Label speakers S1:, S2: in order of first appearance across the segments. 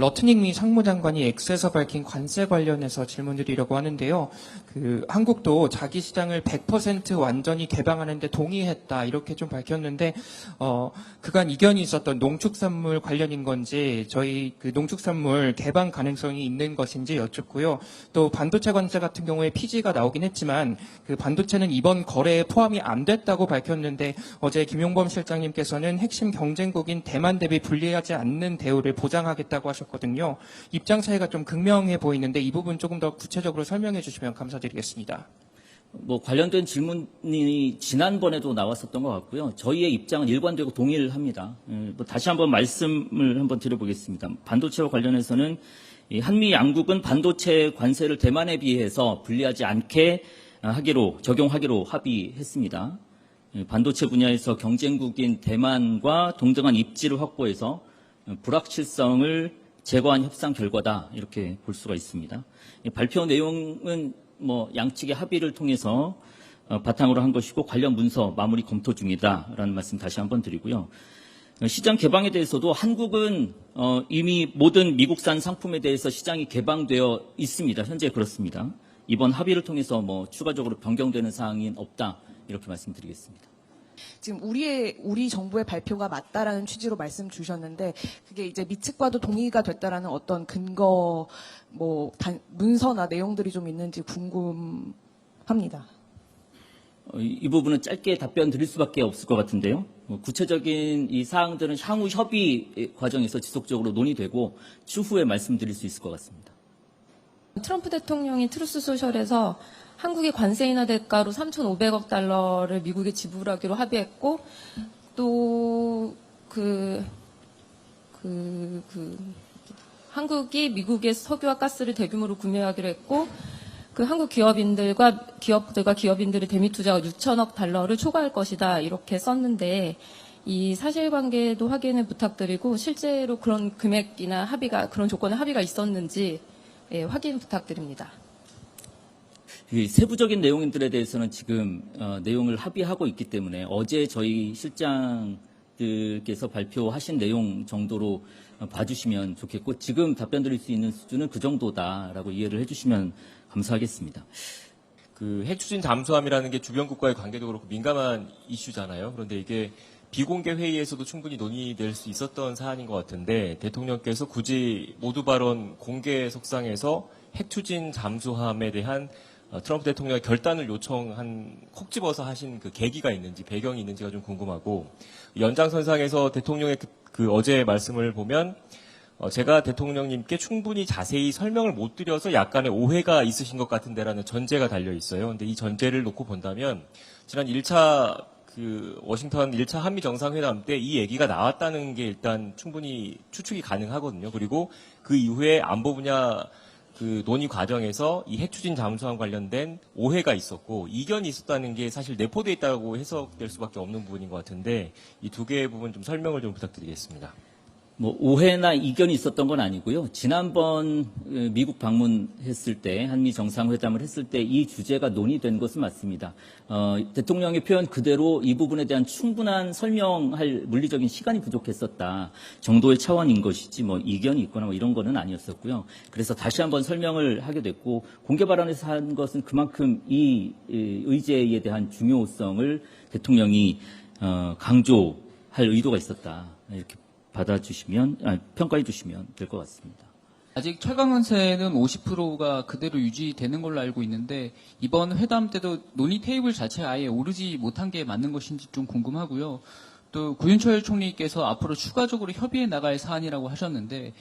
S1: 러트닝 상무장관이 X에서 밝힌 관세 관련해서 질문드리려고 하는데요. 한국도 자기 시장을 100% 완전히 개방하는데 동의했다 이렇게 좀 밝혔는데 그간 이견이 있었던 농축산물 관련인 건지 저희 농축산물 개방 가능성이 있는 것인지 여쭙고요. 또 반도체 관세 같은 경우에 피지가 나오긴 했지만 반도체는 이번 거래에 포함이 안 됐다고 밝혔는데 어제 김용범 실장님께서는 핵심 경쟁국인 대만 대비 불리하지 않는 대우를 보장하겠다고 하셨거든요. 입장 차이가 좀 극명해 보이는데 이 부분 조금 더 구체적으로 설명해 주시면 감사드리겠습니다.
S2: 관련된 질문이 지난번에도 나왔었던 것 같고요. 저희의 입장은 일관되고 동의를 합니다. 다시 한번 말씀을 한번 드려보겠습니다. 반도체와 관련해서는 한미 양국은 반도체 관세를 대만에 비해서 불리하지 않게 적용하기로 합의했습니다. 반도체 분야에서 경쟁국인 대만과 동등한 입지를 확보해서 불확실성을 제거한 협상 결과다 이렇게 볼 수가 있습니다. 발표 내용은 양측의 합의를 통해서 바탕으로 한 것이고 관련 문서 마무리 검토 중이다라는 말씀 다시 한번 드리고요. 시장 개방에 대해서도 한국은 이미 모든 미국산 상품에 대해서 시장이 개방되어 있습니다. 현재 그렇습니다. 이번 합의를 통해서 추가적으로 변경되는 사항은 없다 이렇게 말씀드리겠습니다.
S3: 지금 우리 정부의 발표가 맞다라는 취지로 말씀 주셨는데 그게 이제 미측과도 동의가 됐다라는 어떤 근거 문서나 내용들이 좀 있는지 궁금합니다.
S2: 이 부분은 짧게 답변 드릴 수밖에 없을 것 같은데요. 구체적인 이 사항들은 향후 협의 과정에서 지속적으로 논의되고 추후에 말씀드릴 수 있을 것 같습니다.
S4: 트럼프 대통령이 트루스 소셜에서 한국의 관세 인하 대가로 3,500억 달러를 미국에 지불하기로 합의했고 또 한국이 미국의 석유와 가스를 대규모로 구매하기로 했고 한국 기업들과 기업인들의 대미 투자가 6천억 달러를 초과할 것이다 이렇게 썼는데 이 사실관계도 확인을 부탁드리고 실제로 그런 금액이나 그런 조건의 합의가 있었는지 확인 부탁드립니다.
S2: 세부적인 내용들에 대해서는 지금 내용을 합의하고 있기 때문에 어제 저희 실장들께서 발표하신 내용 정도로 봐주시면 좋겠고 지금 답변 드릴 수 있는 수준은 그 정도다라고 이해를 해주시면 감사하겠습니다.
S5: 핵 추진 잠수함이라는 게 주변 국가의 관계도 그렇고 민감한 이슈잖아요. 그런데 이게 비공개 회의에서도 충분히 논의될 수 있었던 사안인 것 같은데 대통령께서 굳이 모두 발언 공개 석상에서 핵 추진 잠수함에 대한 트럼프 대통령의 결단을 콕 집어서 하신 계기가 있는지 배경이 있는지가 좀 궁금하고 연장선상에서 대통령의 어제 말씀을 보면 제가 대통령님께 충분히 자세히 설명을 못 드려서 약간의 오해가 있으신 것 같은데라는 전제가 달려 있어요. 근데 이 전제를 놓고 본다면 지난 1차 워싱턴 1차 한미 정상회담 때 이 얘기가 나왔다는 게 일단 충분히 추측이 가능하거든요. 그리고 그 이후에 안보 분야 논의 과정에서 이 핵추진 잠수함 관련된 오해가 있었고 이견이 있었다는 게 사실 내포되어 있다고 해석될 수밖에 없는 부분인 것 같은데 이 두 개의 부분 좀 설명을 좀 부탁드리겠습니다.
S2: 오해나 이견이 있었던 건 아니고요. 지난번 미국 방문했을 때 한미 정상회담을 했을 때 이 주제가 논의된 것은 맞습니다. 대통령의 표현 그대로 이 부분에 대한 충분한 설명할 물리적인 시간이 부족했었다 정도의 차원인 것이지 이견이 있거나 이런 거는 아니었었고요. 그래서 다시 한번 설명을 하게 됐고 공개 발언에서 한 것은 그만큼 이 의제에 대한 중요성을 대통령이 강조할 의도가 있었다 이렇게 평가해 주시면 될 것 같습니다.
S6: 아직 철강관세는 50%가 그대로 유지되는 걸로 알고 있는데 이번 회담 때도 논의 테이블 자체가 아예 오르지 못한 게 맞는 것인지 좀 궁금하고요. 또 구윤철 총리께서 앞으로 추가적으로 협의해 나갈 사안이라고 하셨는데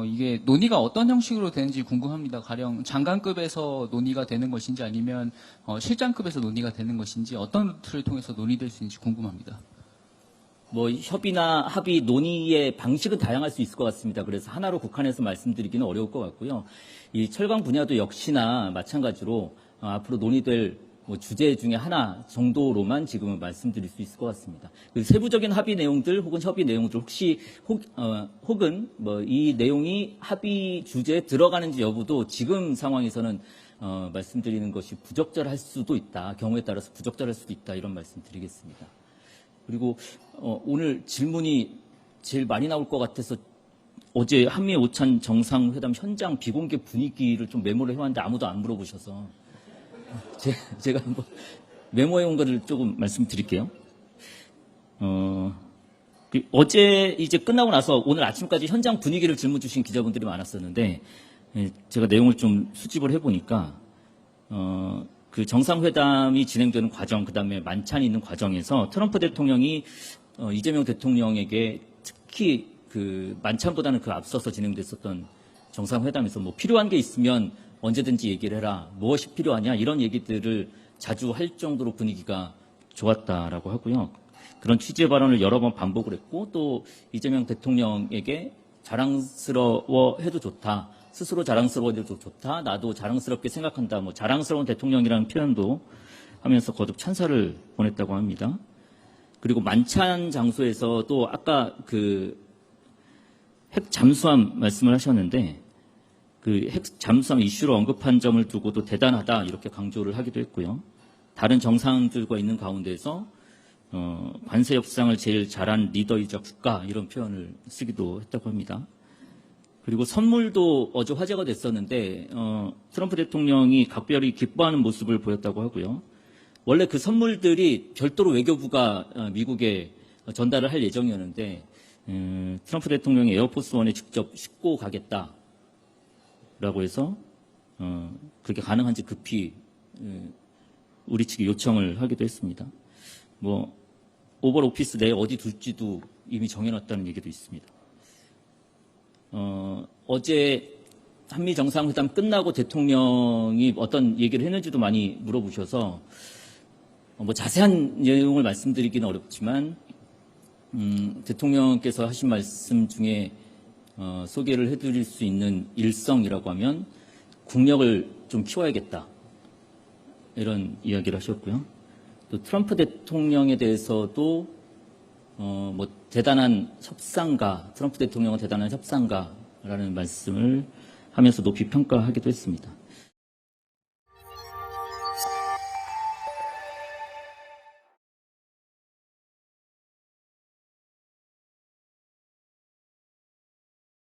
S6: 이게 논의가 어떤 형식으로 되는지 궁금합니다. 가령 장관급에서 논의가 되는 것인지 아니면 실장급에서 논의가 되는 것인지 어떤 루트를 통해서 논의될 수 있는지 궁금합니다.
S2: 협의나 합의, 논의의 방식은 다양할 수 있을 것 같습니다. 그래서 하나로 국한해서 말씀드리기는 어려울 것 같고요. 이 철강 분야도 역시나 마찬가지로 앞으로 논의될 주제 중에 하나 정도로만 지금은 말씀드릴 수 있을 것 같습니다. 세부적인 합의 내용들 혹은 협의 내용들 혹은 이 내용이 합의 주제에 들어가는지 여부도 지금 상황에서는 말씀드리는 것이 부적절할 수도 있다. 경우에 따라서 부적절할 수도 있다. 이런 말씀 드리겠습니다. 그리고 오늘 질문이 제일 많이 나올 것 같아서 어제 한미 오찬 정상회담 현장 비공개 분위기를 좀 메모를 해왔는데 아무도 안 물어보셔서 제가 한번 메모해 온 거를 조금 말씀드릴게요. 어제 이제 끝나고 나서 오늘 아침까지 현장 분위기를 질문 주신 기자분들이 많았었는데 제가 내용을 좀 수집을 해보니까 그 정상회담이 진행되는 과정, 그다음에 만찬이 있는 과정에서 트럼프 대통령이 이재명 대통령에게 특히 그 만찬보다는 그 앞서서 진행됐었던 정상회담에서 뭐 필요한 게 있으면 언제든지 얘기를 해라, 무엇이 필요하냐 이런 얘기들을 자주 할 정도로 분위기가 좋았다라고 하고요. 그런 취지의 발언을 여러 번 반복을 했고 또 이재명 대통령에게 자랑스러워해도 좋다. 스스로 자랑스러워해도 좋다. 나도 자랑스럽게 생각한다. 뭐 자랑스러운 대통령이라는 표현도 하면서 거듭 찬사를 보냈다고 합니다. 그리고 만찬 장소에서도 아까 그 핵 잠수함 말씀을 하셨는데 그 핵 잠수함 이슈로 언급한 점을 두고도 대단하다 이렇게 강조를 하기도 했고요. 다른 정상들과 있는 가운데서 관세 협상을 제일 잘한 리더이자 국가 이런 표현을 쓰기도 했다고 합니다. 그리고 선물도 어제 화제가 됐었는데 트럼프 대통령이 각별히 기뻐하는 모습을 보였다고 하고요. 원래 그 선물들이 별도로 외교부가 미국에 전달을 할 예정이었는데 트럼프 대통령이 에어포스원에 직접 싣고 가겠다라고 해서 그게 가능한지 급히 우리 측에 요청을 하기도 했습니다. 뭐 오벌 오피스 내에 어디 둘지도 이미 정해놨다는 얘기도 있습니다. 어제 한미 정상회담 끝나고 대통령이 어떤 얘기를 했는지도 많이 물어보셔서 뭐 자세한 내용을 말씀드리기는 어렵지만 대통령께서 하신 말씀 중에 소개를 해드릴 수 있는 일성이라고 하면 국력을 좀 키워야겠다 이런 이야기를 하셨고요. 또 트럼프 대통령에 대해서도 뭐 대단한 협상가, 트럼프 대통령은 대단한 협상가라는 말씀을 하면서 높이 평가하기도 했습니다.